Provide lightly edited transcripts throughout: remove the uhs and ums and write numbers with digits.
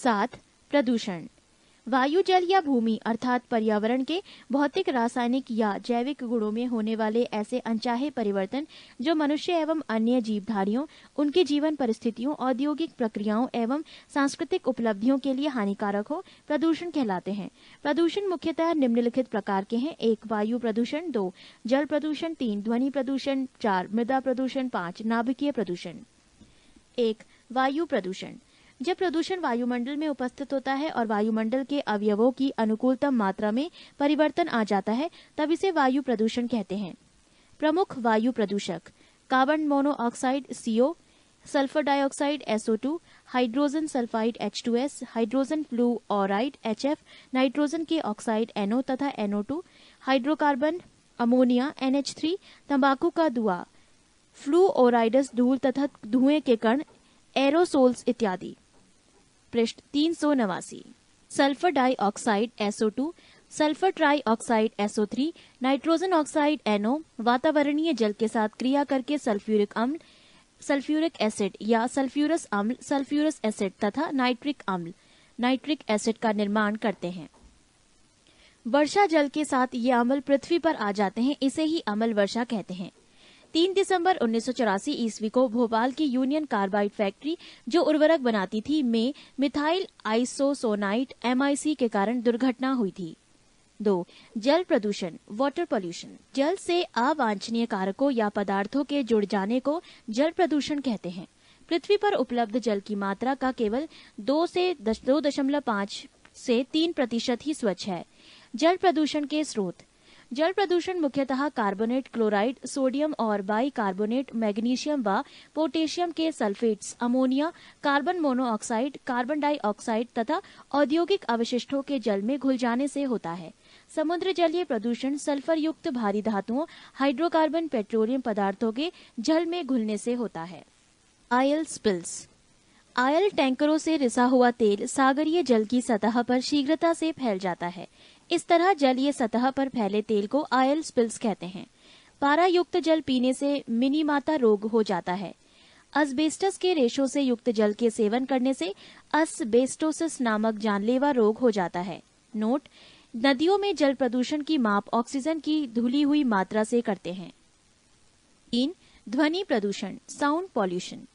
7. प्रदूषण। वायु, जल या भूमि अर्थात पर्यावरण के भौतिक, रासायनिक या जैविक गुणों में होने वाले ऐसे अनचाहे परिवर्तन जो मनुष्य एवं अन्य जीवधारियों, उनके जीवन परिस्थितियों, औद्योगिक प्रक्रियाओं एवं सांस्कृतिक उपलब्धियों के लिए हानिकारक हो, प्रदूषण कहलाते हैं। प्रदूषण मुख्यतः निम्नलिखित प्रकार के हैं। 1. वायु प्रदूषण। 2. जल प्रदूषण। 3. ध्वनि प्रदूषण। 4. मृदा प्रदूषण। 5. नाभिकीय प्रदूषण। 1. वायु प्रदूषण। जब प्रदूषण वायुमंडल में उपस्थित होता है और वायुमंडल के अवयवों की अनुकूलतम मात्रा में परिवर्तन आ जाता है, तब इसे वायु प्रदूषण कहते हैं। प्रमुख वायु प्रदूषक: carbon monoxide CO, sulphur dioxide SO2, hydrogen sulphide H2S, hydrogen fluoride HF, nitrogen के ऑक्साइड NO तथा NO2, हाइड्रोकार्बन अमोनिया NH3, तंबाकू का धुआं, फ्लूओराइडस धूल तथा धुएं के कण, एरोसोल्स इत्यादि। पृष्ठ 389। Sulphur dioxide SO2, sulphur trioxide SO3, nitrogen oxide NO, वातावरणीय जल के साथ क्रिया करके सल्फ्यूरिक अम्ल, सल्फ्यूरिक एसिड या सल्फ्यूरस अम्ल, सल्फ्यूरस एसिड तथा नाइट्रिक अम्ल, नाइट्रिक एसिड का निर्माण करते हैं। वर्षा जल के साथ ये अम्ल पृथ्वी पर आ जाते हैं, इसे ही अम्ल वर्षा कहते हैं। 3 दिसंबर 1984 ईस्वी को भोपाल की यूनियन कार्बाइड फैक्ट्री, जो उर्वरक बनाती थी, में मिथाइल आइसोसोनाइट MIC के कारण दुर्घटना हुई थी। 2. जल प्रदूषण, वाटर पॉल्यूशन। जल से अवांछनीय कारकों या पदार्थों के जुड़ जाने को जल प्रदूषण कहते हैं। पृथ्वी पर उपलब्ध जल की मात्रा का केवल 2.5 से 3% ही स्वच्छ है। जल प्रदूषण के स्रोत: जल प्रदूषण मुख्यतः कार्बोनेट, क्लोराइड, सोडियम और बाइकार्बोनेट, मैग्नीशियम व पोटेशियम के sulphates, ammonia, carbon monoxide, carbon dioxide तथा औद्योगिक अवशिष्टों के जल में घुल जाने से होता है। समुद्र जलीय प्रदूषण सल्फर युक्त भारी धातुओं, हाइड्रोकार्बन, पेट्रोलियम पदार्थों के जल में घुलने से होता है। Oil spills. ऑयल टैंकरों से रिसा हुआ तेल सागरीय जल की सतह पर शीघ्रता से फैल जाता है। इस तरह जलीय सतह पर फैले तेल को ऑयल स्पिल्स कहते हैं। पारा युक्त जल पीने से मिनीमाता रोग हो जाता है। अस्बेस्टस के रेशों से युक्त जल के सेवन करने से अस्बेस्टोसिस नामक जानलेवा रोग हो जाता है। नोट: नदियों में जल प्रदूषण की माप ऑक्सीजन की धुली हुई मात्रा से करते हैं। 3. ध्वनि प्रदूषण, साउंड पॉल्यूशन।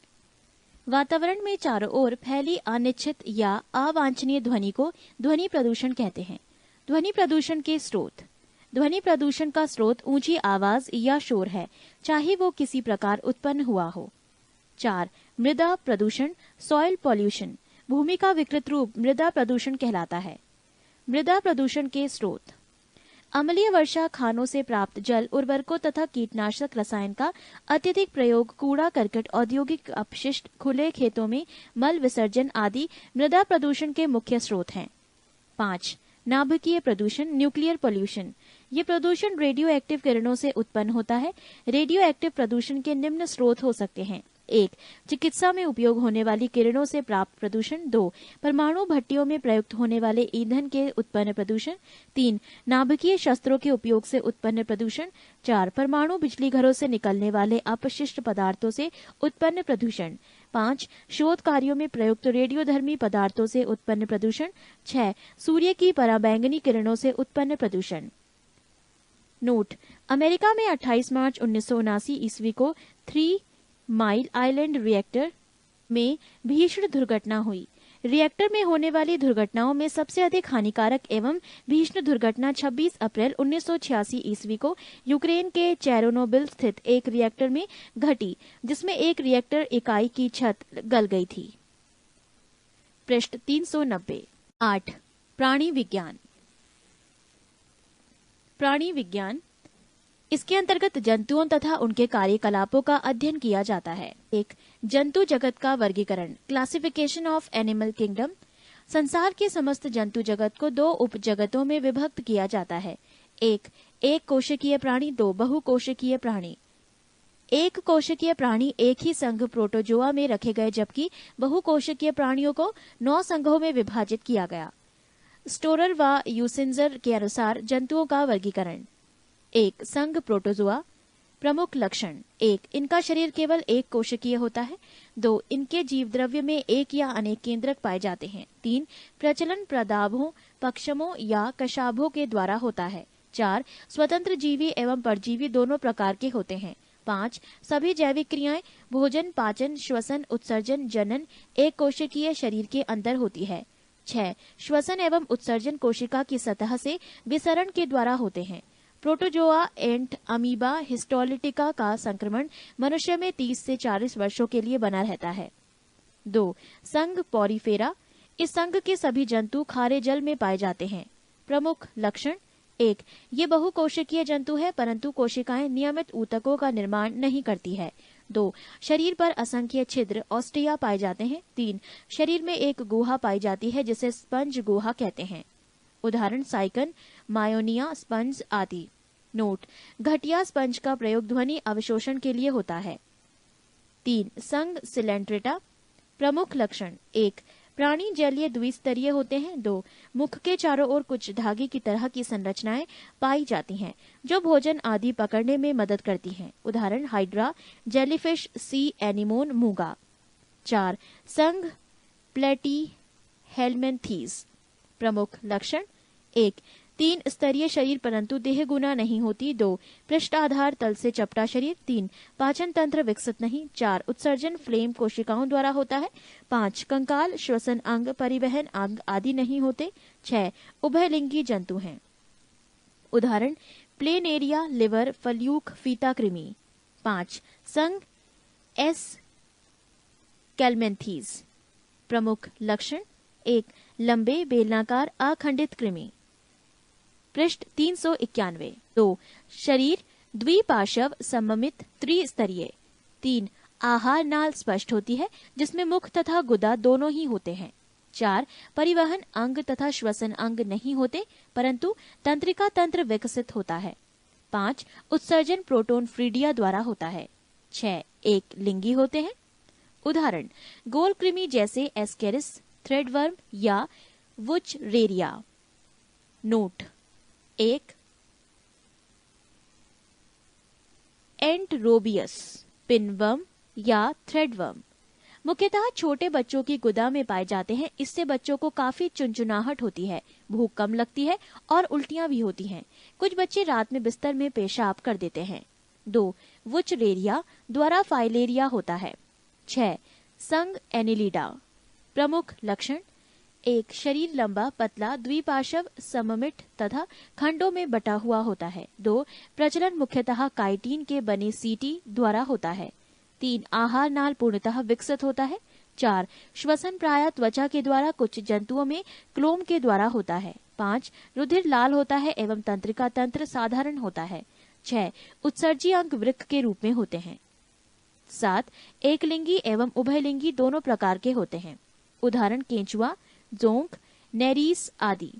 वातावरण में चारों ओर फैली अनिश्चित या अवांछनीय ध्वनि को ध्वनि प्रदूषण कहते हैं। ध्वनि प्रदूषण के स्रोत: ध्वनि प्रदूषण का स्रोत ऊंची आवाज या शोर है, चाहे वो किसी प्रकार उत्पन्न हुआ हो। 4. मृदा प्रदूषण, सॉइल पॉल्यूशन। भूमि का विकृत रूप मृदा प्रदूषण कहलाता है। मृदा प्रदूषण के स्रोत: अम्लीय वर्षा, खानों से प्राप्त जल, उर्वरकों तथा कीटनाशक रसायन का अत्यधिक प्रयोग, कूड़ा करकट, औद्योगिक अपशिष्ट, खुले खेतों में मल विसर्जन आदि मृदा प्रदूषण के मुख्य स्रोत हैं। 5. नाभिकीय प्रदूषण, न्यूक्लियर पोल्यूशन। ये प्रदूषण रेडियो एक्टिव किरणों से उत्पन्न होता है। रेडियो एक्टिव प्रदूषण के निम्न स्रोत हो सकते हैं: 1. चिकित्सा में उपयोग होने वाली किरणों से प्राप्त प्रदूषण। 2. परमाणु भट्टियों में प्रयुक्त होने वाले ईंधन के उत्पन्न प्रदूषण। 3. नाभिकीय शस्त्रों के उपयोग से उत्पन्न प्रदूषण। 4. परमाणु बिजली घरों से निकलने वाले अपशिष्ट पदार्थों से उत्पन्न प्रदूषण। 5. शोध कार्यों में प्रयुक्त रेडियोधर्मी पदार्थों से उत्पन्न प्रदूषण। 6. सूर्य की पराबैंगनी किरणों से उत्पन्न प्रदूषण। नोट: अमेरिका में 28 मार्च 1979 ईस्वी को 3 माइल आइलैंड रिएक्टर में भीषण दुर्घटना हुई। रिएक्टर में होने वाली दुर्घटनाओं में सबसे अधिक हानिकारक एवं भीषण दुर्घटना 26 अप्रैल 1986 ईस्वी को यूक्रेन के चेरोनोबिल स्थित एक रिएक्टर में घटी, जिसमें एक रिएक्टर इकाई की छत गल गई थी। पृष्ठ 390। 8. प्राणी विज्ञान। प्राणी विज्ञान, इसके अंतर्गत जंतुओं तथा उनके कार्यकलापों का अध्ययन किया जाता है। 1. जंतु जगत का वर्गीकरण, क्लासिफिकेशन ऑफ एनिमल किंगडम। संसार के समस्त जंतु जगत को 2 उप जगतों में विभक्त किया जाता है। 1. एक कोशिकीय प्राणी। 2. बहुकोशिकीय प्राणी। एक कोशिकीय प्राणी एक ही संघ प्रोटोजोआ में रखे गए, जबकि बहुकोशिकीय प्राणियों को 9 संघों में विभाजित किया गया। स्टोरर व यूसिंजर के अनुसार जंतुओं का वर्गीकरण: 1. संघ प्रोटोजोआ। प्रमुख लक्षण 1. इनका शरीर केवल एक कोशिकीय होता है। 2. इनके जीव द्रव्य में एक या अनेक केंद्रक पाए जाते हैं। 3. प्रचलन प्रदाभों, पक्षमों या कशाभों के द्वारा होता है। 4. स्वतंत्र जीवी एवं परजीवी दोनों प्रकार के होते हैं। 5. सभी जैविक क्रियाएं भोजन, पाचन, श्वसन, उत्सर्जन, जनन एक कोशिकीय शरीर के अंदर होती है। 6. श्वसन एवं उत्सर्जन कोशिका की सतह से विसरण के द्वारा होते हैं। प्रोटोजोआ, एंट, अमीबा, हिस्टोलिटिका का संक्रमण मनुष्य में 30 से 40 वर्षों के लिए बना रहता है। 2. संघ पॉरीफेरा, इस संघ के सभी जंतु खारे जल में पाए जाते हैं। प्रमुख लक्षण 1. ये बहुकोशिकीय जंतु है, परंतु कोशिकाएं नियमित ऊतकों का निर्माण नहीं करती है। 2. शरीर पर असंख्य छिद्र ऑस्टिया पाए जाते हैं। 3. शरीर में एक गुहा पाई जाती है जिसे स्पंज गुहा कहते हैं। उदाहरण साइकन, मायोनिया स्पंज आदि। नोट: घटिया स्पंज का प्रयोग ध्वनि अवशोषण के लिए होता है। 3. संघ सिलेंट्रेटा। प्रमुख लक्षण 1. प्राणी जलीय द्विस्तरीय होते हैं। 2. मुख के चारों ओर कुछ धागे की तरह की संरचनाएं पाई जाती हैं जो भोजन आदि पकड़ने में मदद करती हैं। उदाहरण हाइड्रा, जेलीफिश, सी एनीमोन, मूंगा। 4. संघ प्लेटी हेलमेंथीज। प्रमुख लक्षण 1. 3 स्तरीय शरीर परंतु देह गुना नहीं होती। 2. पृष्ठ आधार तल से चपटा शरीर। 3. पाचन तंत्र विकसित नहीं। 4. उत्सर्जन फ्लेम कोशिकाओं द्वारा होता है। 5. कंकाल, श्वसन अंग, परिवहन अंग आदि नहीं होते। 6. उभयलिंगी जंतु हैं। उदाहरण प्लेनेरिया, लिवर, फल्यूक, फीता कृमि। 5. संघ एस कैलमेंथीज। प्रमुख लक्षण 1. लंबे बेलनाकार अखंडित कृमि। पृष्ठ 391। 2. शरीर द्विपार्श्व सममित त्रिस्तरीय। 3. आहार नाल स्पष्ट होती है जिसमें मुख तथा गुदा दोनों ही होते हैं। 4. परिवहन अंग तथा श्वसन अंग नहीं होते परंतु तंत्रिका तंत्र विकसित होता है। 5. उत्सर्जन प्रोटोन फ्रीडिया द्वारा होता है। 6. एक लिंगी होते हैं। उदाहरण गोल कृमि जैसे एस्केरिस, थ्रेडवर्म या वुचरेरिया। नोट: 1. एंटरोबियस, पिनवर्म या थ्रेडवर्म मुख्यतः छोटे बच्चों की गुदा में पाए जाते हैं। इससे बच्चों को काफी चुनचुनाहट होती है, भूख कम लगती है और उल्टियां भी होती हैं। कुछ बच्चे रात में बिस्तर में पेशाब कर देते हैं। 2. वुचरेरिया द्वारा फाइलेरिया होता है। 6. संघ एनिलिडा। प्रमुख लक्षण 1. शरीर लंबा, पतला, द्विपार्श्व, सममित तथा खंडों में बटा हुआ होता है। 2. प्रचलन मुख्यतः काइटिन के बने सीटी द्वारा होता है। 3. आहार नाल पूर्णतः विकसित होता है। 4. श्वसन प्रायः त्वचा के द्वारा, कुछ जंतुओं में क्लोम के द्वारा होता है। 5. रुधिर लाल होता है एवं तंत्रिका तंत्र साधारण होता है। 6. उत्सर्जी अंग वृक्क के रूप में होते हैं। 7. एकलिंगी एवं उभयलिंगी दोनों प्रकार के होते हैं। उदाहरण केंचुआ, जोंक, नेरीस आदि।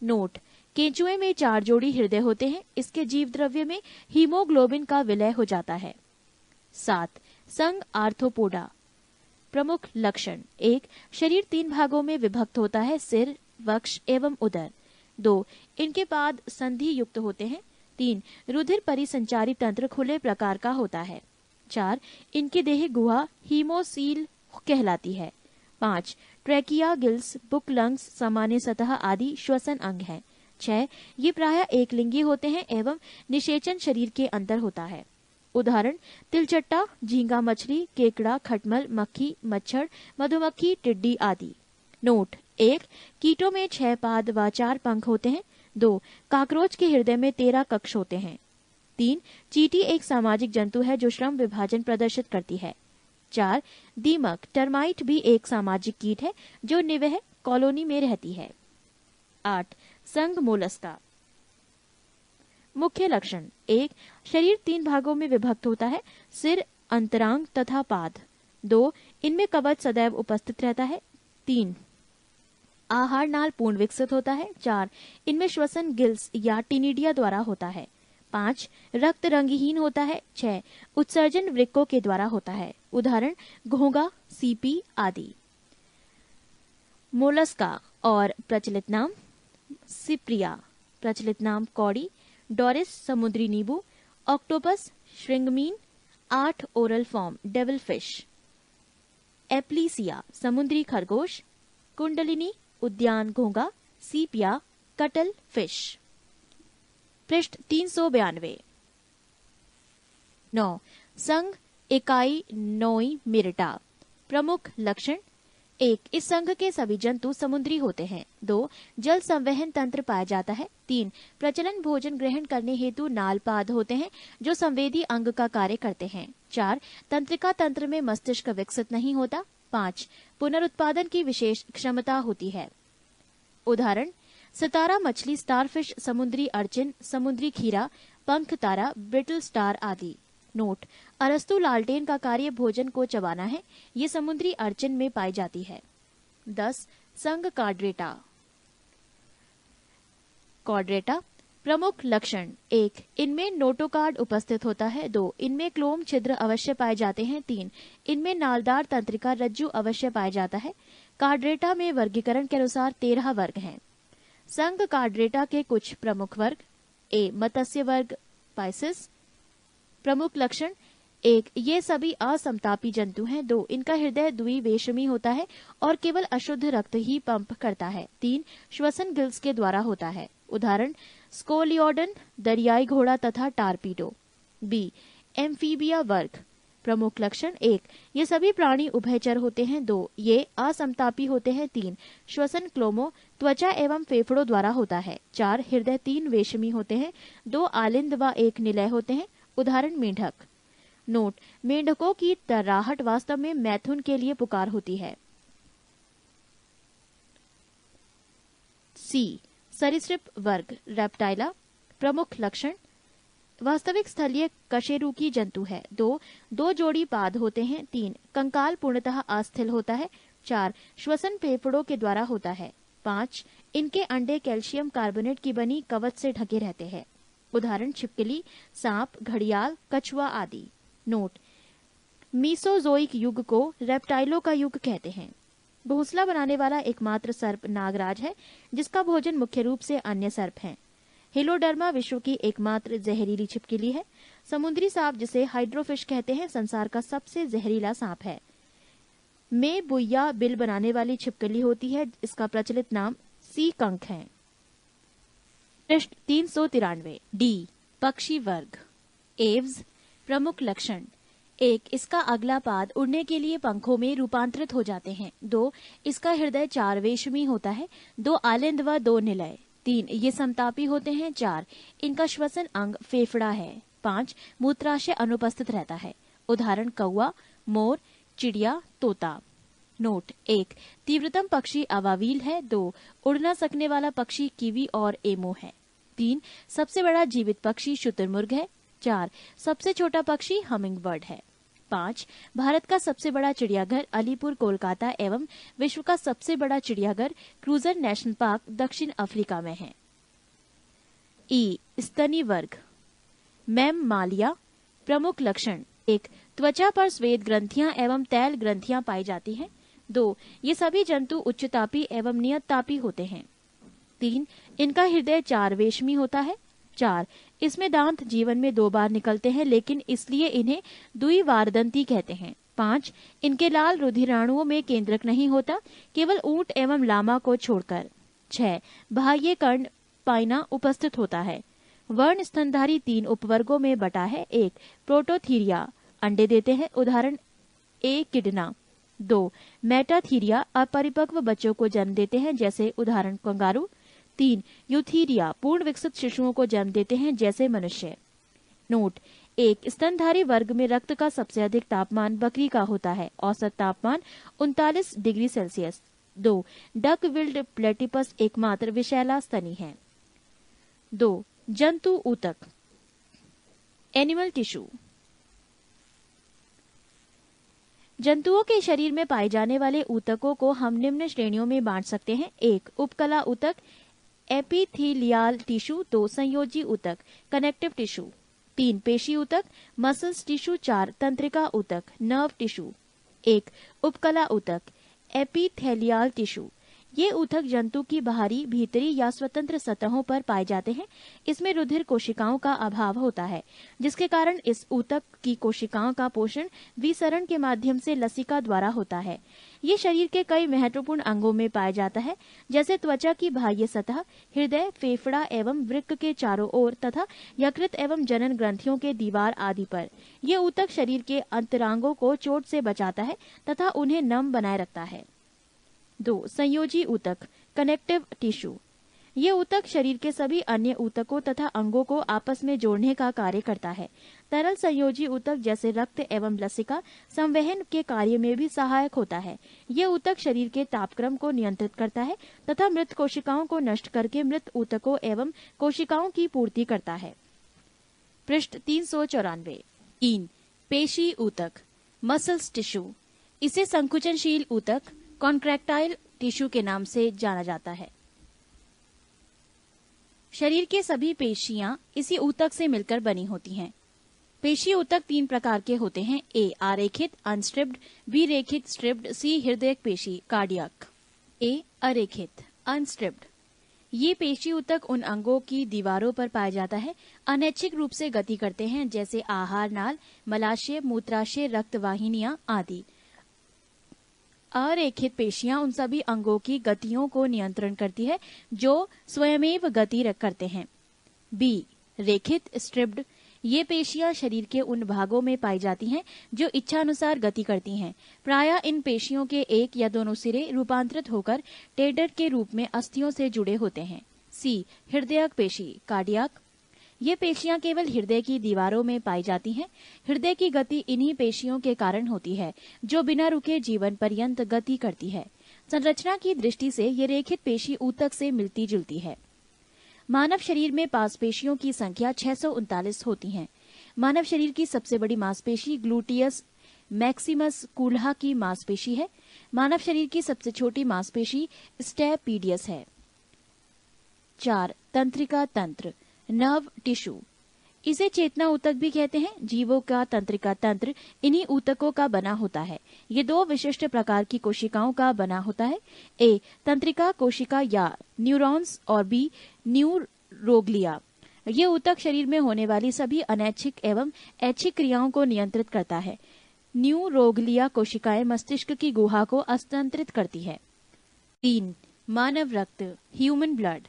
नोट: केंचुए में 4 जोड़ी हृदय होते हैं। इसके जीव द्रव्य में हीमोग्लोबिन का विलय हो जाता है। 7. संघ आर्थ्रोपोडा। प्रमुख लक्षण 1. शरीर 3 भागों में विभक्त होता है, सिर, वक्ष एवं उदर। 2. इनके पाद संधि युक्त होते हैं। 3. रुधिर परिसंचारी तंत्र खुले प्रकार का होता है। 4. इनकी देह गुहा हीमोसील कहलाती है। 5. ट्रैकिया, गिल्स, बुक, लंग्स, सामान्य सतह आदि श्वसन अंग हैं। 6. ये प्रायः एकलिंगी होते हैं एवं निषेचन शरीर के अंदर होता है। उदाहरण तिलचट्टा, झींगा मछली, केकड़ा, खटमल, मक्खी, मच्छर, मधुमक्खी, टिड्डी आदि। नोट: 1. कीटों में 6 पाद व 4 पंख होते हैं। 2. काकरोच के हृदय में 13 कक्ष होते हैं। 3. चींटी एक सामाजिक जंतु है जो श्रम विभाजन प्रदर्शित करती है। 4. दीमक, टर्माइट भी एक सामाजिक कीट है जो निवह कॉलोनी में रहती है। 8. संघ मोलस्का। मुख्य लक्षण 1. शरीर 3 भागों में विभक्त होता है, सिर, अंतरांग तथा पाद। 2. इनमें कवच सदैव उपस्थित रहता है। 3. आहार नाल पूर्ण विकसित होता है। 4. इनमें श्वसन गिल्स या टिनिडिया द्वारा होता है। 5. रक्त रंगहीन होता है। 6. उत्सर्जन वृक्कों के द्वारा होता है। उदाहरण घोंगा, सीपी आदि। मोलस्का और प्रचलित नाम सिप्रिया, प्रचलित नाम कौड़ी, डोरिस समुद्री नींबू ऑक्टोपस, श्रिंगमीन, 8 oral form, devil fish. Aplysia, समुद्री खरगोश। कुंडलिनी, उद्यान घोंगा, सीपिया, कटल फिश। पृष्ठ 392। 9. संघ इकाई नोई मिर्टा। प्रमुख लक्षण। 1. इस संघ के सभी जंतु समुद्री होते हैं। 2. जल संवहन तंत्र पाया जाता है। 3. प्रचलन भोजन ग्रहण करने हेतु नालपाद होते हैं जो संवेदी अंग का कार्य करते हैं। 4. तंत्रिका तंत्र में मस्तिष्क विकसित नहीं होता। 5. पुनरुत्पादन की विशेष क्षमता होती है। उदाहरण: सितारा मछली, स्टारफिश, समुद्री अर्चिन, समुद्री खीरा, पंख तारा, ब्रिटल स्टार आदि। नोट: अरस्तु लालटेन का कार्य भोजन को चबाना है। ये समुद्री अर्चिन में पाई जाती है। 10. संघ कॉर्डेटा। कॉर्डेटा। प्रमुख लक्षण। 1. इनमें नोटोकार्ड उपस्थित होता है। 2. इनमें क्लोम छिद्र अवश्य पाए जाते हैं। 3. इनमें नालदार तंत्रिका रज्जु अवश्य पाया जाता है। कॉर्डेटा में वर्गीकरण के अनुसार 13 वर्ग हैं। संघ कॉर्डेटा के कुछ प्रमुख वर्ग। ए. मत्स्य वर्ग, पाइसिस। प्रमुख लक्षण। 1. ये सभी असमतापी जंतु हैं। 2. इनका हृदय द्विवेशमी होता है और केवल अशुद्ध रक्त ही पंप करता है। 3. श्वसन गिल्स के द्वारा होता है। उदाहरण: स्कोलियोडन, दरियाई घोड़ा तथा टारपीडो। बी. एम्फीबिया वर्ग। प्रमुख लक्षण। 1. ये सभी प्राणी उभयचर होते हैं। 2. ये असमतापी होते हैं। 3. श्वसन क्लोमो, त्वचा एवं फेफड़ों द्वारा होता है। 4. हृदय 3 वेशमी होते हैं। 2 आलिंद व 1 निलय होते हैं। उदाहरण: मेंढक। नोट: मेंढकों की तर्राहट वास्तव में मैथुन के लिए पुकार होती है। सी. सरीसृप वर्ग, रेप्टाइला। प्रमुख लक्षण। वास्तविक स्थलीय कशेरुकी जंतु है। 2 जोड़ी पाद होते हैं। 3. कंकाल पूर्णतः अस्थिल होता है। 4. श्वसन फेफड़ों के द्वारा होता है। 5. इनके अंडे कैल्शियम कार्बोनेट की बनी कवच से ढके रहते हैं। उदाहरण: छिपकली, सांप, घड़ियाल, कछुआ आदि। नोट: मीसोजोइक युग को रेप्टाइलों का युग कहते हैं। घोंसला बनाने वाला एकमात्र सर्प नागराज है जिसका भोजन मुख्य रूप से अन्य सर्प हैं। हेलोडर्मा विश्व की एकमात्र जहरीली छिपकली है। समुद्री सांप, जिसे हाइड्रोफिश कहते हैं, संसार का सबसे जहरीला सांप है। में बुइया बिल बनाने वाली छिपकली होती है। इसका प्रचलित नाम सी कंक है। पृष्ठ 393। डी. पक्षी वर्ग। एव्स। प्रमुख लक्षण। 1. इसका अगला पाद उड़ने के लिए पंखों में रूपांतरित हो जाते हैं। 2. इसका हृदय 4 वेशमी होता है। 2 आलिंद व 2 निलय। 3. ये समतापी होते हैं। 4. इनका श्वसन अंग फेफड़ा है। 5. मूत्राशय अनुपस्थित रहता है। उदाहरण: कौआ, मोर, चिड़िया, तोता। नोट: 1. तीव्रतम पक्षी अवावील है। 2. उड़ न सकने वाला पक्षी कीवी और एमो है। 3. सबसे बड़ा जीवित पक्षी शुतुरमुर्ग है। 4. सबसे छोटा पक्षी हमिंग बर्ड है। 5. भारत का सबसे बड़ा चिड़ियाघर अलीपुर कोलकाता एवं विश्व का सबसे बड़ा चिड़ियाघर क्रूजर नेशनल पार्क दक्षिण अफ्रीका में है। ई. स्तनी वर्ग। मैममालिया। प्रमुख लक्षण। 1. त्वचा पर श्वेत ग्रंथियां एवं तैल ग्रंथियां पाई जाती हैं। 2. ये सभी जंतु उच्चतापी एवं नियततापी होते हैं। 3. इनका हृदय 4 वेशमी होता है। 4. इसमें दांत जीवन में 2 बार निकलते हैं, लेकिन इसलिए इन्हें द्विवारदंती कहते हैं। 5. इनके लाल रुधिराणुओं में केंद्रक नहीं होता, केवल ऊंट एवं लामा को छोड़कर। 6. बाह्य कर्ण पाइना उपस्थित होता है। वर्ण स्तनधारी 3 उपवर्गों में बटा है। 1. प्रोटोथीरिया, अंडे देते हैं। उदाहरण: ए. किडना। 2. मेटाथीरिया, अपरिपक्व बच्चों को जन्म देते हैं, जैसे उदाहरण: कंगारू। 3. यूथीरिया, पूर्ण विकसित शिशुओं को जन्म देते हैं, जैसे मनुष्य। नोट: 1. स्तनधारी वर्ग में रक्त का सबसे अधिक तापमान बकरी का होता है। औसत तापमान 39 degree Celsius. 2. Duck billed platypus एकमात्र विषैला स्तनी है। 2. जंतु ऊतक। Animal tissue. जंतुओं के शरीर में पाए जाने वाले ऊतकों को हम निम्न श्रेणियों में बांट सकते हैं। 1. उपकला ऊतक, एपिथेलियल टिश्यू। 2. संयोजी ऊतक, कनेक्टिव टिश्यू। 3. पेशी ऊतक, मसल्स टिश्यू। 4. तंत्रिका ऊतक, नर्व टिश्यू। 1. उपकला ऊतक, एपिथेलियल टिश्यू। ये ऊतक जंतु की बाहरी, भीतरी या स्वतंत्र सतहों पर पाए जाते हैं। इसमें रुधिर कोशिकाओं का अभाव होता है, जिसके कारण इस ऊतक की कोशिकाओं का पोषण विसरण के माध्यम से लसिका द्वारा होता है। ये शरीर के कई महत्वपूर्ण अंगों में पाया जाता है, जैसे त्वचा की बाह्य सतह, हृदय, फेफड़ा एवं वृक्क के चारों ओर तथा यकृत एवं जनन ग्रंथियों के दीवार आदि पर। ये ऊतक शरीर के अंतरांगों को चोट से बचाता है तथा उन्हें नम बनाए रखता है। 2. संयोजी ऊतक, कनेक्टिव टिश्यू। ये ऊतक शरीर के सभी अन्य ऊतकों तथा अंगों को आपस में जोड़ने का कार्य करता है। तरल संयोजी ऊतक जैसे रक्त एवं लसिका संवहन के कार्य में भी सहायक होता है। ये ऊतक शरीर के तापक्रम को नियंत्रित करता है तथा मृत कोशिकाओं को नष्ट करके मृत ऊतकों एवं कोशिकाओं की पूर्ति करता है। पृष्ठ 394। 3. पेशी ऊतक, मसल्स टिश्यू। इसे संकुचनशील ऊतक, कॉन्ट्रैक्टाइल टिश्यू के नाम से जाना जाता है। शरीर के सभी पेशियां इसी ऊतक से मिलकर बनी होती हैं। पेशी ऊतक 3 प्रकार के होते हैं। ए. आरेखित अनस्ट्रिप्ड, बी. रेखित स्ट्रिप्ड, सी. हृदयक पेशी कार्डियक। ए. अरेखित अनस्ट्रिप्ड। ये पेशी ऊतक उन अंगों की दीवारों पर पाया जाता है अनैच्छिक रूप से गति करते हैं, जैसे आहार नाल, मलाशय, मूत्राशय, रक्तवाहिनियां आदि। अरेखित पेशियां उन सभी अंगों की गतियों को नियंत्रण करती है जो स्वयमेव गति करते हैं। बी. रेखित स्ट्रिप्ड। ये पेशियां शरीर के उन भागों में पाई जाती हैं जो इच्छानुसार गति करती हैं। प्रायः इन पेशियों के एक या दोनों सिरे रूपांतरित होकर टेडर के रूप में अस्थियों से जुड़े होते हैं। सी. हृदयक पेशी कार्डियक। ये पेशियां केवल हृदय की दीवारों में पाई जाती हैं। हृदय की गति इन्हीं पेशियों के कारण होती है, जो बिना रुके जीवन पर्यंत गति करती है। संरचना की दृष्टि से ये रेखित पेशी ऊतक से मिलती जुलती है। मानव शरीर में मांसपेशियों की संख्या 639 होती है। मानव शरीर की सबसे बड़ी मांसपेशी ग्लूटियस मैक्सिमस कूल्हा की मांसपेशी है। मानव शरीर की सबसे छोटी मांसपेशी स्टेपीडियस है। 4. तंत्रिका तंत्र, नर्व टिश्यू। इसे चेतना ऊतक भी कहते हैं। जीवों का तंत्रिका तंत्र इन्हीं ऊतकों का बना होता है। ये 2 विशिष्ट प्रकार की कोशिकाओं का बना होता है। ए. तंत्रिका कोशिका या न्यूरॉन्स और बी. न्यूरोग्लिया। ये ऊतक शरीर में होने वाली सभी अनैच्छिक एवं ऐच्छिक क्रियाओं को नियंत्रित करता है। न्यूरोग्लिया कोशिकाएं मस्तिष्क की गुहा को हस्तांतरित करती है। 3. मानव रक्त, ह्यूमन ब्लड।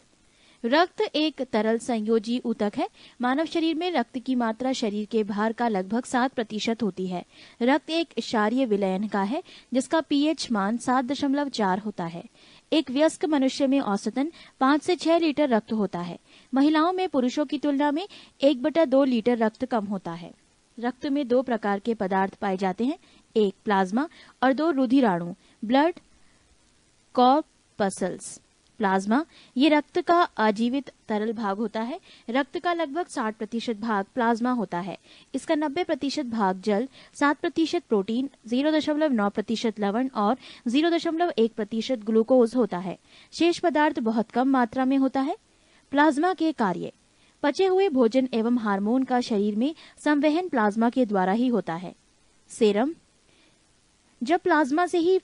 रक्त एक तरल संयोजी ऊतक है। मानव शरीर में रक्त की मात्रा शरीर के भार का लगभग 7% होती है। रक्त एक क्षारीय विलयन का है, जिसका पीएच मान 7.4 होता है। एक वयस्क मनुष्य में औसतन 5 से 6 लीटर रक्त होता है। महिलाओं में पुरुषों की तुलना में 1/2 लीटर रक्त कम होता है। रक्त में 2 प्रकार के पदार्थ पाए जाते हैं, 1 प्लाज्मा और 2 रुधिराणु, ब्लड कॉर्पसल्स। प्लाज्मा ये रक्त का आजीवित तरल भाग होता है। रक्त का लगभग 60% भाग प्लाज्मा होता है। इसका 90% भाग जल, 7% प्रोटीन, 0.9% लवण और 0.1% ग्लूकोज होता है। शेष पदार्थ बहुत कम मात्रा में होता है। प्लाज्मा के कार्य, पचे हुए भोजन एवं हार्मोन का शरीर में संवहन प्लाज्मा के द्वारा ही होता है। सेरम, जब प्लाज्मा से ही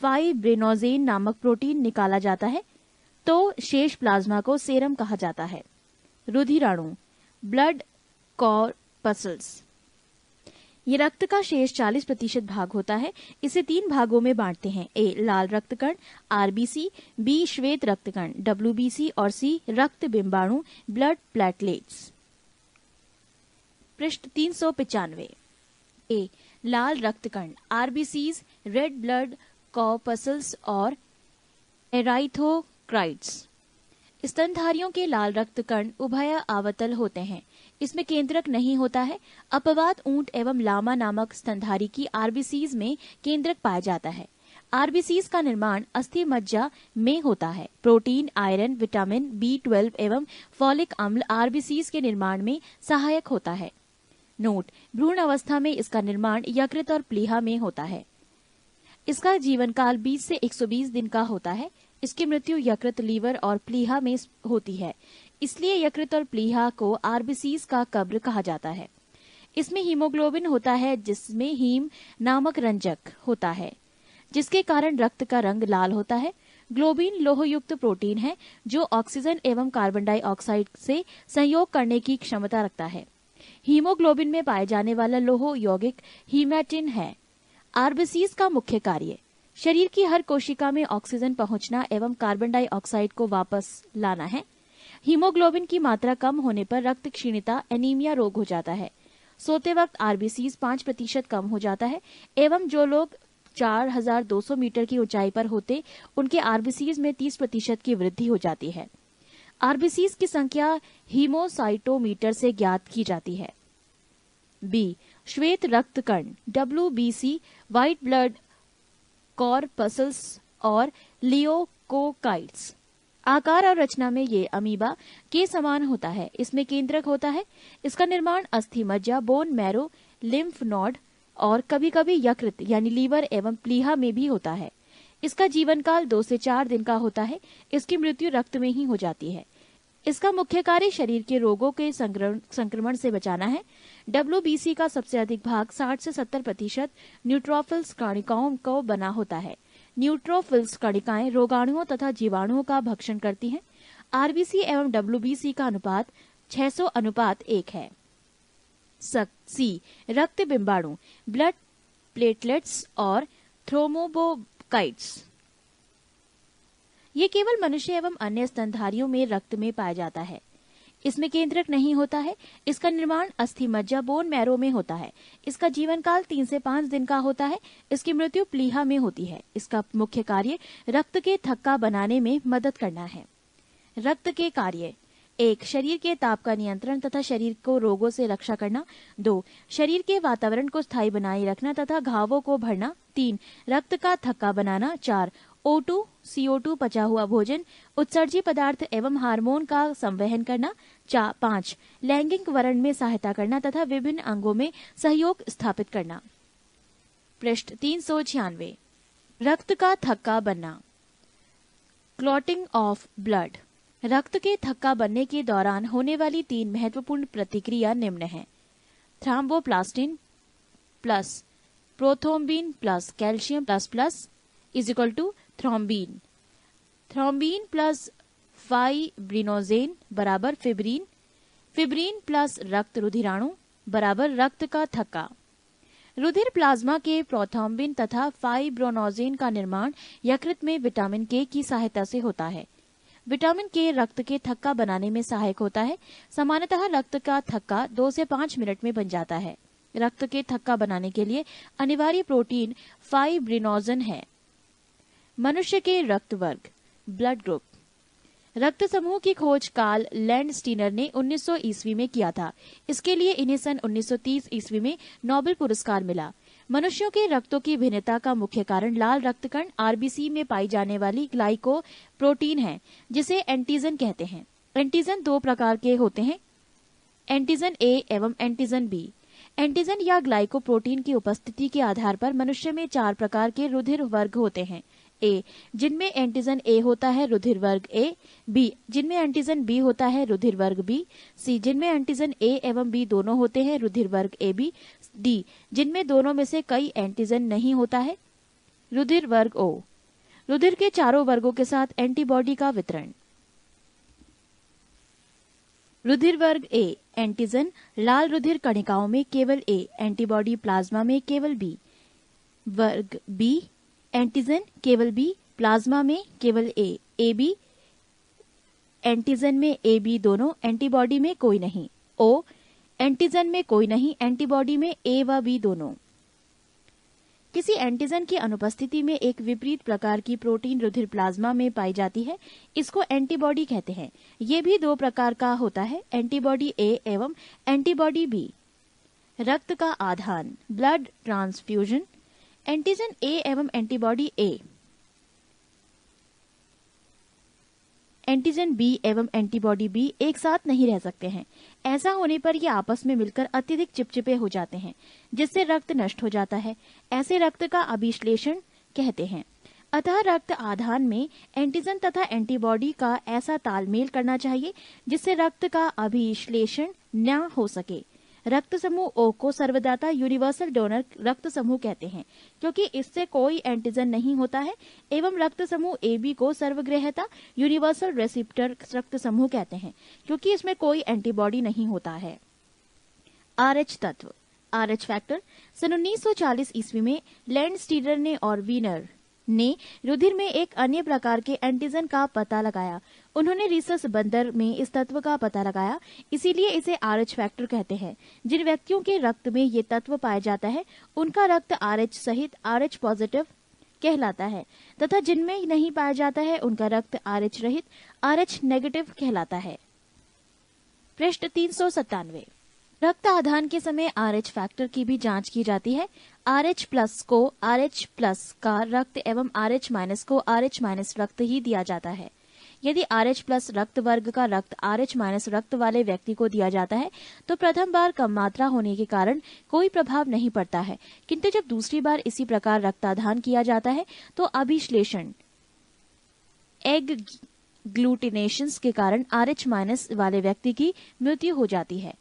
फाइब्रिनोजेन नामक प्रोटीन निकाला जाता है तो शेष प्लाज्मा को सेरम कहा जाता है। रुधिराणु, ब्लड कॉर्पसल्स। ये रक्त का शेष 40% भाग होता है। इसे 3 भागों में बांटते हैं, ए लाल रक्तकण आरबीसी, बी श्वेत रक्तकण डब्ल्यूबीसी और सी रक्त बिंबाणु ब्लड प्लेटलेट्स। पृष्ठ 395। ए लाल रक्तकण आरबीसीज, रेड ब्लड कॉर्पसल्स और एराइथ्रोक्राइट्स। स्तनधारियों के लाल रक्त कण उभय आवतल होते हैं। इसमें केंद्रक नहीं होता है। अपवाद ऊंट एवं लामा नामक स्तनधारी की आरबीसीज में केंद्रक पाया जाता है। आरबीसीज का निर्माण अस्थि मज्जा में होता है। प्रोटीन, आयरन, विटामिन B12 एवं फॉलिक अम्ल आरबीसीज के निर्माण में सहायक होता है। नोट, भ्रूण अवस्था में इसका निर्माण यकृत और प्लीहा में होता है। इसका जीवन काल 20 से 120 दिन का होता है। इसकी मृत्यु यकृत, लीवर और प्लीहा में होती है। इसलिए यकृत और प्लीहा को आरबीसीज का कब्र कहा जाता है। इसमें हीमोग्लोबिन होता है, जिसमें हीम नामक रंजक होता है, जिसके कारण रक्त का रंग लाल होता है। ग्लोबिन लोहयुक्त प्रोटीन है जो ऑक्सीजन एवं कार्बन डाइऑक्साइड से संयोग करने की क्षमता रखता है। हीमोग्लोबिन में पाए जाने वाला लोह यौगिक हीमेटिन है। आरबीसीज का मुख्य कार्य शरीर की हर कोशिका में ऑक्सीजन पहुंचना एवं कार्बन डाइऑक्साइड को वापस लाना है। हीमोग्लोबिन की मात्रा कम होने पर रक्त क्षीणता एनीमिया रोग हो जाता है। सोते वक्त आरबीसीज 5% कम हो जाता है एवं जो लोग 4200 मीटर की ऊंचाई पर होते उनके आरबीसीज में 30% की वृद्धि हो जाती है। आरबीसीज की संख्या हीमोसाइटोमीटर से ज्ञात की जाती है। बी श्वेत रक्त कण WBC व्हाइट ब्लड कॉर्पसल्स और लियोकोकाइट्स। आकार और रचना में ये अमीबा के समान होता है। इसमें केंद्रक होता है। इसका निर्माण अस्थि मज्जा, बोन मैरो, लिम्फ नोड और कभी कभी यकृत यानी लीवर एवं प्लीहा में भी होता है। इसका जीवन काल 2 से 4 दिन का होता है। इसकी मृत्यु रक्त में ही हो जाती है। इसका मुख्य कार्य शरीर के रोगों के संक्रमण से बचाना है। WBC का सबसे अधिक भाग 60 से 70% न्यूट्रोफिल्स कणिकाओं को बना होता है। न्यूट्रोफिल्स कणिकाएं रोगाणुओं तथा जीवाणुओं का भक्षण करती हैं। आरबीसी एवं WBC का अनुपात 600:1 है। सी रक्त बिंबाणु ब्लड प्लेटलेट्स और थ्रोम्बोकाइट्स। ये केवल मनुष्य एवं अन्य स्तनधारियों में रक्त में पाया जाता है। इसमें केंद्रक नहीं होता है। इसका निर्माण अस्थि मज्जा, बोन मैरो में होता है। इसका जीवन काल 3 से 5 दिन का होता है। इसकी मृत्यु प्लीहा में होती है। इसका मुख्य कार्य रक्त के थक्का बनाने में मदद करना है। रक्त के कार्य 1. शरीर के ताप का नियंत्रण तथा शरीर को रोगों से रक्षा करना। 2. शरीर के वातावरण को स्थायी बनाए रखना तथा घावों को भरना। 3. रक्त का थक्का बनाना। 4. O2, CO2 पचा हुआ भोजन, उत्सर्जी पदार्थ एवं हार्मोन का संवहन करना। 5. लैंगिक वर्ण में सहायता करना तथा विभिन्न अंगों में सहयोग स्थापित करना। पृष्ठ 396। रक्त का थक्का बनना। Clotting of blood. रक्त के थक्का बनने के दौरान होने वाली 3 महत्वपूर्ण प्रतिक्रिया निम्न है। Thromboplastin plus prothrombin plus calcium plus plus is equal to thrombin. Thrombin plus fibrinogen बराबर फिब्रिन। फिब्रिन प्लस रक्त रुधिराणु बराबर रक्त का थक्का। रुधिर प्लाज्मा के प्रोथ्रोम्बिन तथा फाइब्रोनोजेन का निर्माण यकृत में विटामिन के की सहायता से होता है। विटामिन के रक्त के थक्का बनाने में सहायक होता है। सामान्यतः रक्त का थक्का 2 से 5 मिनट में बन जाता है। रक्त के थक्का बनाने के लिए अनिवार्य प्रोटीन फाइब्रिनोजन है। मनुष्य के रक्त वर्ग ब्लड ग्रुप। रक्त समूह की खोज कार्ल लैंडस्टीनर ने 1900 ईस्वी में किया था। इसके लिए इन्हें सन 1930 ईस्वी में नोबेल पुरस्कार मिला। मनुष्यों के रक्तों की भिन्नता का मुख्य कारण लाल रक्तकण आरबीसी में पाई जाने वाली ग्लाइको प्रोटीन है, जिसे एंटीजन कहते हैं। एंटीजन 2 प्रकार के होते हैं, एंटीजन ए एवं एंटीजन बी। एंटीजन या ग्लाइको प्रोटीन की उपस्थिति के आधार पर मनुष्य में 4 प्रकार के रुधिर वर्ग होते हैं। ए जिनमें एंटीजन ए होता है, रुधिर वर्ग ए। बी जिनमें एंटीजन बी होता है, रुधिर वर्ग बी। सी जिनमें एंटीजन ए एवं बी दोनों होते हैं, रुधिर वर्ग ए बी। डी जिनमें दोनों में से कई एंटीजन नहीं होता है, रुधिर वर्ग ओ। रुधिर के चारों वर्गों के साथ एंटीबॉडी का वितरण। रुधिर वर्ग ए एंटीजन लाल रुधिर कणिकाओं में केवल ए, एंटीबॉडी प्लाज्मा में केवल बी। वर्ग बी एंटीजन केवल बी, प्लाज्मा में केवल ए। ए बी एंटीजन में ए बी दोनों, एंटीबॉडी में कोई नहीं। ओ एंटीजन में कोई नहीं, एंटीबॉडी में ए व बी दोनों। किसी एंटीजन की अनुपस्थिति में एक विपरीत प्रकार की प्रोटीन रुधिर प्लाज्मा में पाई जाती है, इसको एंटीबॉडी कहते हैं। ये भी 2 प्रकार का होता है, एंटीबॉडी ए एवं एंटीबॉडी बी। रक्त का आधान ब्लड ट्रांसफ्यूजन। एंटीजन ए एवं एंटीबॉडी ए, एंटीजन बी एवं एंटीबॉडी बी एक साथ नहीं रह सकते हैं। ऐसा होने पर ये आपस में मिलकर अत्यधिक चिपचिपे हो जाते हैं, जिससे रक्त नष्ट हो जाता है। ऐसे रक्त का अभिश्लेषण कहते हैं। अतः रक्त आधान में एंटीजन तथा एंटीबॉडी का ऐसा तालमेल करना चाहिए जिससे रक्त का अभिश्लेषण न हो सके। रक्त समूह ओ को सर्वदाता यूनिवर्सल डोनर रक्त समूह कहते हैं क्योंकि इससे कोई एंटीजन नहीं होता है, एवं रक्त समूह ए बी को सर्वग्राह्यता यूनिवर्सल रेसिप्टर रक्त समूह कहते हैं क्योंकि इसमें कोई एंटीबॉडी नहीं होता है। आरएच तत्व, आरएच फैक्टर। सन 1940 ईस्वी में लैंडस्टीडर ने और वीनर ने रुधिर में एक अन्य प्रकार के एंटीजन का पता लगाया। उन्होंने रिसस बंदर में इस तत्व का पता लगाया, इसीलिए इसे आरएच फैक्टर कहते हैं। जिन व्यक्तियों के रक्त में ये तत्व पाया जाता है उनका रक्त आरएच सहित आरएच पॉजिटिव कहलाता है तथा जिनमें नहीं पाया जाता है उनका रक्त आरएच रहित आरएच नेगेटिव कहलाता है। पृष्ठ 397। रक्त आधान के समय आरएच फैक्टर की भी जांच की जाती है। आरएच प्लस को आरएच प्लस का रक्त एवं आरएच माइनस को आरएच माइनस रक्त ही दिया जाता है। यदि आरएच प्लस रक्त वर्ग का रक्त आरएच माइनस रक्त वाले व्यक्ति को दिया जाता है तो प्रथम बार कम मात्रा होने के कारण कोई प्रभाव नहीं पड़ता है, किंतु जब दूसरी बार इसी प्रकार रक्ताधान किया जाता है तो अभिश्लेषण एग ग्लूटिनेशंस के कारण आरएच माइनस वाले व्यक्ति की मृत्यु हो जाती है।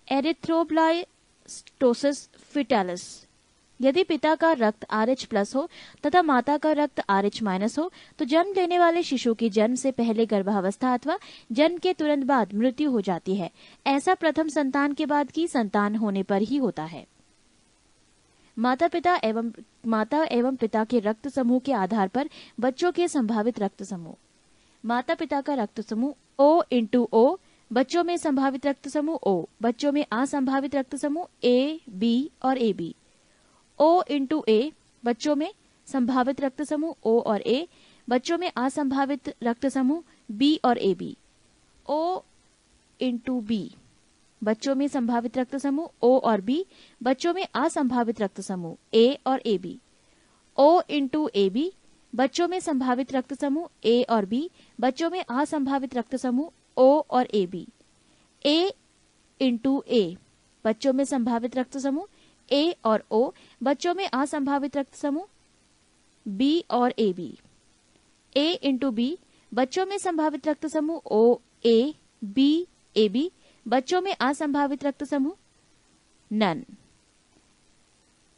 Erythroblastosis fetalis. यदि पिता का रक्त आरएच प्लस हो तथा माता का रक्त आरएच माइनस हो तो जन्म लेने वाले शिशु की जन्म से पहले गर्भावस्था अथवा जन्म के तुरंत बाद मृत्यु हो जाती है। ऐसा प्रथम संतान के बाद की संतान होने पर ही होता है। माता एवं पिता के रक्त समूह के आधार पर बच्चों के संभावित रक्त समूह। माता पिता का रक्त समूह O इंटू O, बच्चों में संभावित रक्त समूह O, बच्चों में असंभावित रक्त समूह A, B और AB। O इंटू A, बच्चों में संभावित रक्त समूह O और A, बच्चों में असंभावित रक्त समूह B और AB। O इंटू B, बच्चों में संभावित रक्त समूह O और B, बच्चों में असंभावित रक्त समूह A और AB। O इंटू AB, बच्चों में संभावित रक्त समूह A और B, बच्चों में असंभावित रक्त समूह O और AB। A इंटू A, बच्चों में संभावित रक्त समूह A और O, बच्चों में असंभावित रक्त समूह B और AB। A इंटू B, बच्चों में संभावित रक्त समूह O A B AB, बच्चों में असंभावित रक्त समूह नन।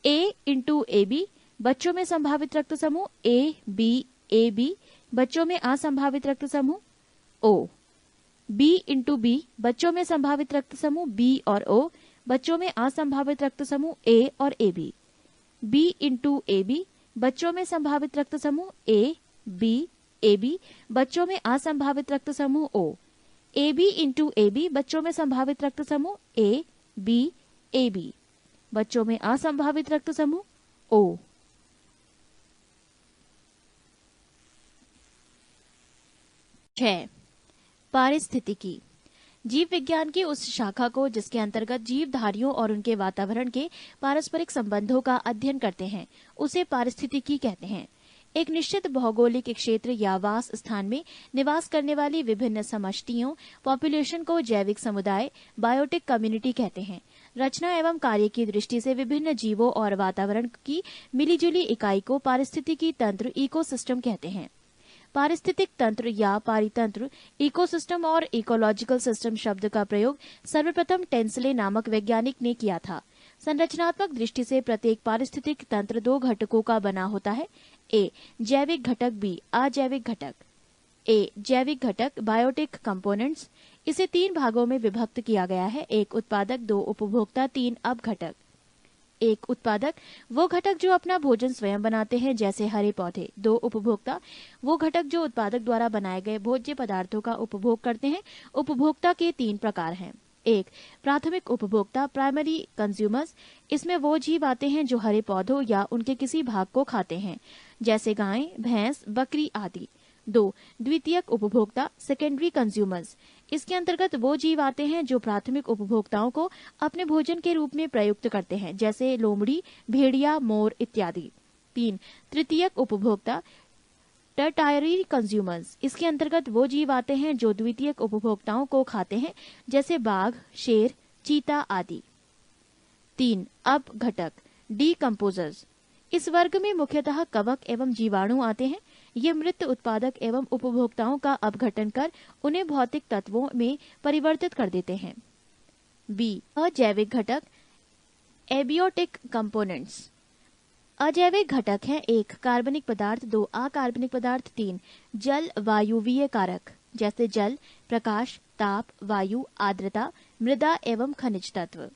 A इंटू AB, बच्चों में संभावित रक्त समूह A B AB, बच्चों में असंभावित रक्त समूह O। B इंटू B, बच्चों में संभावित रक्त समूह B और O, बच्चों में असंभावित रक्त समूह A और AB। B इंटू AB, बच्चों में संभावित रक्त समूह A B AB, बच्चों में असंभावित रक्त समूह O। AB इंटू AB, बच्चों में संभावित रक्त समूह A B AB, बच्चों में असंभावित रक्त समूह O। पारिस्थितिकी। जीव विज्ञान की उस शाखा को जिसके अंतर्गत जीवधारियों और उनके वातावरण के पारस्परिक संबंधों का अध्ययन करते हैं उसे पारिस्थितिकी कहते हैं। एक निश्चित भौगोलिक क्षेत्र या वास स्थान में निवास करने वाली विभिन्न समष्टियों पॉपुलेशन को जैविक समुदाय बायोटिक कम्युनिटी कहते हैं। रचना एवं कार्य की दृष्टि से विभिन्न जीवों और वातावरण की मिलीजुली इकाई को पारिस्थितिकी तंत्र इकोसिस्टम कहते हैं। पारिस्थितिक तंत्र या पारितंत्र, इकोसिस्टम और इकोलॉजिकल सिस्टम शब्द का प्रयोग सर्वप्रथम टेंसले नामक वैज्ञानिक ने किया था। संरचनात्मक दृष्टि से प्रत्येक पारिस्थितिक तंत्र दो घटकों का बना होता है। ए जैविक घटक, बी अजैविक घटक। ए जैविक घटक बायोटिक कंपोनेंट्स, इसे तीन भागों में विभक्त किया गया है। एक उत्पादक, दो उपभोक्ता, तीन अपघटक। एक उत्पादक वो घटक जो अपना भोजन स्वयं बनाते हैं जैसे हरे पौधे। दो उपभोक्ता वो घटक जो उत्पादक द्वारा बनाए गए भोज्य पदार्थों का उपभोग करते हैं। उपभोक्ता के तीन प्रकार हैं। एक प्राथमिक उपभोक्ता, प्राइमरी कंज्यूमर्स, इसमें वो जीव आते हैं जो हरे पौधों या उनके किसी भाग को खाते हैं जैसे गाय, भैंस, बकरी आदि। दो द्वितीयक उपभोक्ता, सेकेंडरी कंज्यूमर्स, इसके अंतर्गत वो जीव आते हैं जो प्राथमिक उपभोक्ताओं को अपने भोजन के रूप में प्रयुक्त करते हैं जैसे लोमड़ी, भेड़िया, मोर इत्यादि। तीन तृतीयक उपभोक्ता, टर्टायरी कंज्यूमर्स, इसके अंतर्गत वो जीव आते हैं जो द्वितीयक उपभोक्ताओं को खाते हैं जैसे बाघ, शेर, चीता आदि। तीन अपघटक, डीकंपोजर्स, इस वर्ग में मुख्यतः कवक एवं जीवाणु आते हैं। ये मृत उत्पादक एवं उपभोक्ताओं का अपघटन कर उन्हें भौतिक तत्वों में परिवर्तित कर देते हैं। बी अजैविक घटक एबियोटिक कंपोनेंट्स। अजैविक घटक हैं 1 कार्बनिक पदार्थ, 2 अकार्बनिक पदार्थ, 3 जल वायुवीय कारक जैसे जल, प्रकाश, ताप, वायु, आर्द्रता, मृदा एवं खनिज तत्व।